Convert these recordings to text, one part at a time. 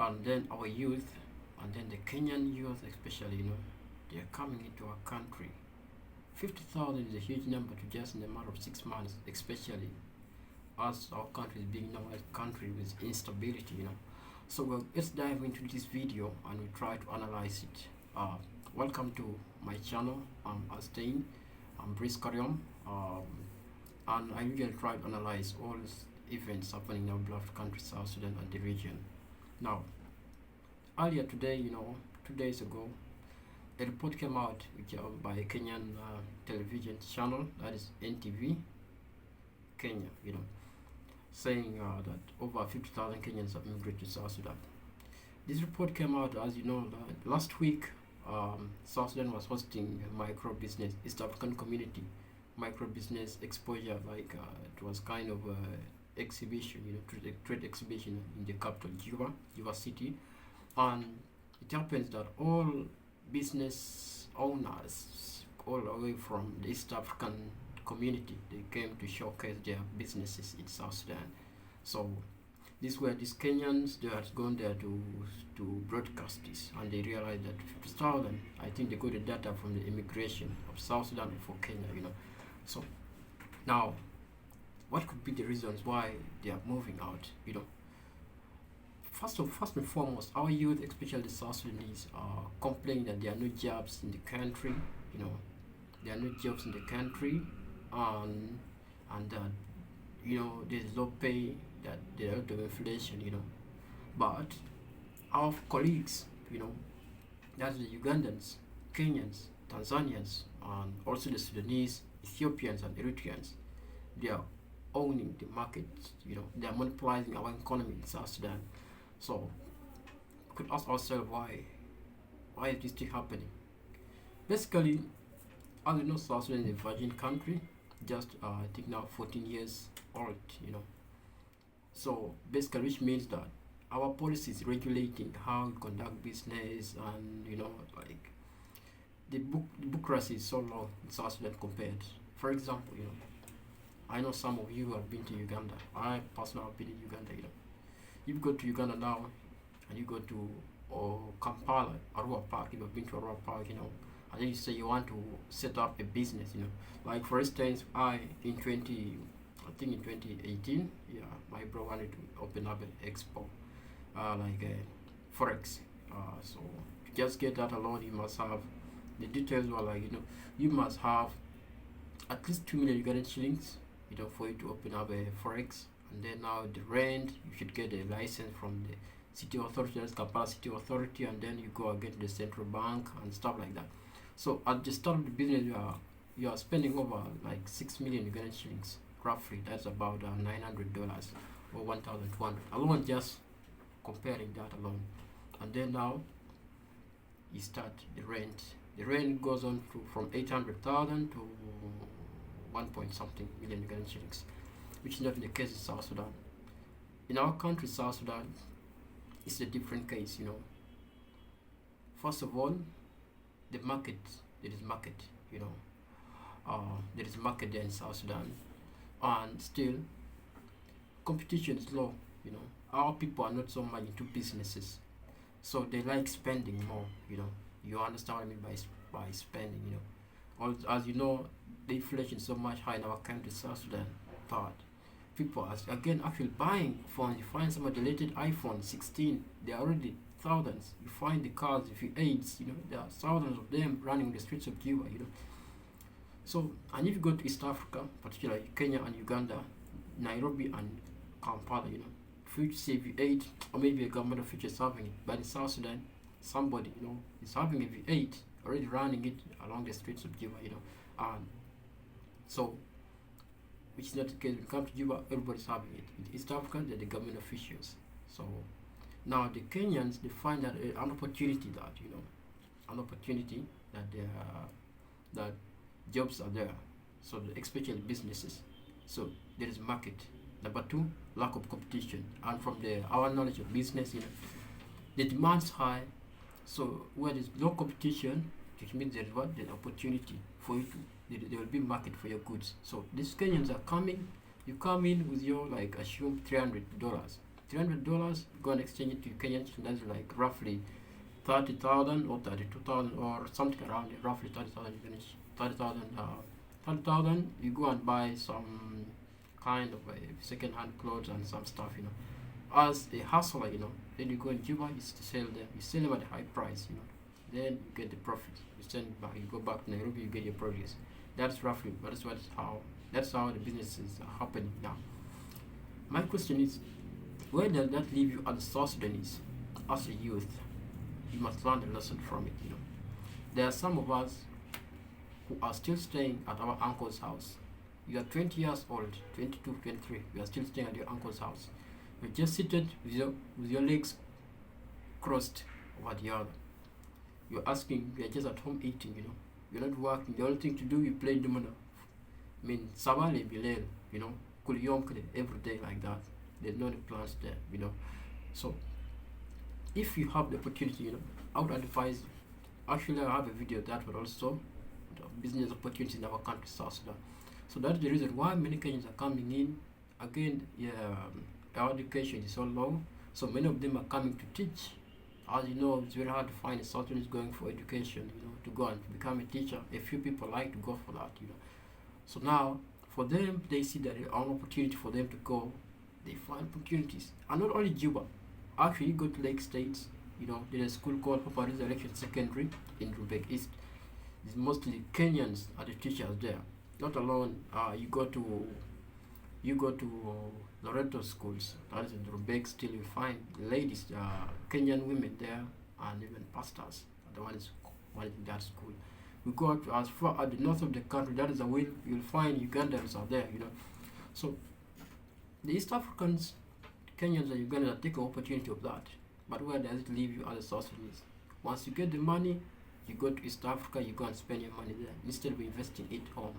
and then our youth, and then the Kenyan youth especially, they are coming into our country. 50,000 is a huge number to just in a matter of 6 months, especially as our country is being known as a country with instability. So let's dive into this video and we try to analyze it. Welcome to my channel. I'm Astain. I'm Brice Karyom. And I usually try to analyze all events happening in our beloved country, South Sudan and the region. Now, earlier today, 2 days ago, a report came out by a Kenyan television channel, that is NTV Kenya, saying that over 50,000 Kenyans have migrated to South Sudan. This report came out, as you know, last week. South Sudan was hosting a micro business East African community micro business exposure, it was kind of a exhibition, trade exhibition in the capital Juba city, and it happens that all business owners all the way from the East African community, they came to showcase their businesses in South Sudan. So these Kenyans, they had gone there to broadcast this, and they realized that 50,000, I think they got the data from the immigration of South Sudan for Kenya, So now, what could be the reasons why they are moving out, First and foremost, our youth, especially the South Sudanese, are complaining that there are no jobs in the country, there are no jobs in the country, and that, there's low pay, that there are a lot of inflation, But our colleagues, that's the Ugandans, Kenyans, Tanzanians, and also the Sudanese, Ethiopians, and Eritreans, they are owning the market, they are monopolizing our economy in South Sudan. So we could ask ourselves why is this still happening? Basically, as you know, South Sudan is a virgin country, just I think now 14 years old, So basically, which means that our policies regulating how we conduct business, and the bureaucracy is so low in South Sudan compared. For example, I know some of you have been to Uganda. I personally have been in Uganda. You go to Uganda now, and you go to Kampala, Arua Park. You have been to Arua Park, and then you say you want to set up a business. Like for instance, in 2018, my bro wanted to open up an expo, like a forex. So to just get that alone, you must have the details were you must have at least 2 million Ugandan shillings, for you to open up a forex. And then now the rent, you should get a license from the city authority, that's Kampala city authority, and then you go again to the central bank and stuff like that. So at the start of the business, you are spending over like 6 million Ugandan shillings, roughly. That's about $900 or 1,200 alone, just comparing that alone. And then now you start the rent. The rent goes on from 800,000 to 1 point something million Ugandan shillings, which is not the case in South Sudan. In our country, South Sudan, it's a different case, First of all, the market, there is market, there is market there in South Sudan, and still, competition is low, Our people are not so much into businesses, so they like spending more, You understand what I mean by spending, As you know, the inflation is so much high in our country, South Sudan, but people are again actually buying phones. You find some of the latest iPhone 16, they are already thousands. You find the cars, if you age, there are thousands of them running the streets of Juba, So, and if you go to East Africa, particularly Kenya and Uganda, Nairobi and Kampala, food say V8, or maybe a government official is having it, but in South Sudan, somebody, is having a V8, already running it along the streets of Juba, and so, which is not the case. When it comes to Juba, everybody's having it. In East Africa, they're the government officials. So now the Kenyans, they find that an opportunity that jobs are there. So especially businesses. So there is market. Number two, lack of competition. And from our knowledge of business, the demand's high. So where there's low competition, which means there's the opportunity for you to. There will be market for your goods. So these Kenyans are coming. You come in with your assume $300. $300, go and exchange it to Kenyan, that's like roughly 30,000 or 32,000 or something around it, roughly 30,000. You finish 30,000, you go and buy some kind of a second-hand clothes and some stuff, as a hustler, then you go in Juba, you sell them, at a high price, then you get the profit, you send it back, you go back to Nairobi, you get your produce. That's roughly, that's how the business is happening now. My question is, where does that leave you as a South Sudanese, as a youth? You must learn a lesson from it, There are some of us who are still staying at our uncle's house. You are 20 years old, 22, 23, you are still staying at your uncle's house. You're just seated with your legs crossed over the other. You're just at home eating, You're not working. The only thing to do, you play domino. Sabale Bilel, Kuliyom every day like that. There's no plans there, So if you have the opportunity, I would advise you. Actually, I have a video that would also business opportunities in our country, South Sudan. So that's the reason why many Kenyans are coming in. Again, our education is so low, so many of them are coming to teach. As you know, it's very hard to find a South Sudanese going for education, to go and become a teacher. A few people like to go for that, So now, for them, they see that there are an opportunity for them to go. They find opportunities. And not only Juba. Actually, you go to Lake States, there's a school called Papa Resurrection Secondary in Rubek East. It's mostly Kenyans are the teachers there. Not alone, you go to Loreto schools, that is in Rubek, still you find ladies, Kenyan women there, and even pastors are the ones in that school. We go up as far at the north of the country, that is a way you'll find Ugandans are there, So the East Africans, Kenyans and Ugandans take an opportunity of that. But where does it leave you as a South Sudanese? Once you get the money, you go to East Africa, you go and spend your money there instead of investing it home,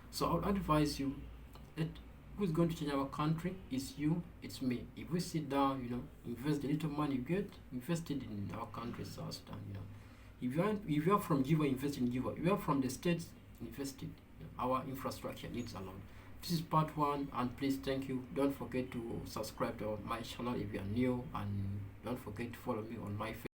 So I would advise you that who's going to change our country is you, it's me. If we sit down, invest the little money you get, invest it in our country, South Sudan, If you are from Juba, invest in Juba. If you are from the States, invest it. Our infrastructure needs a lot. This is part 1, and please, thank you. Don't forget to subscribe to my channel if you are new, and don't forget to follow me on my Facebook.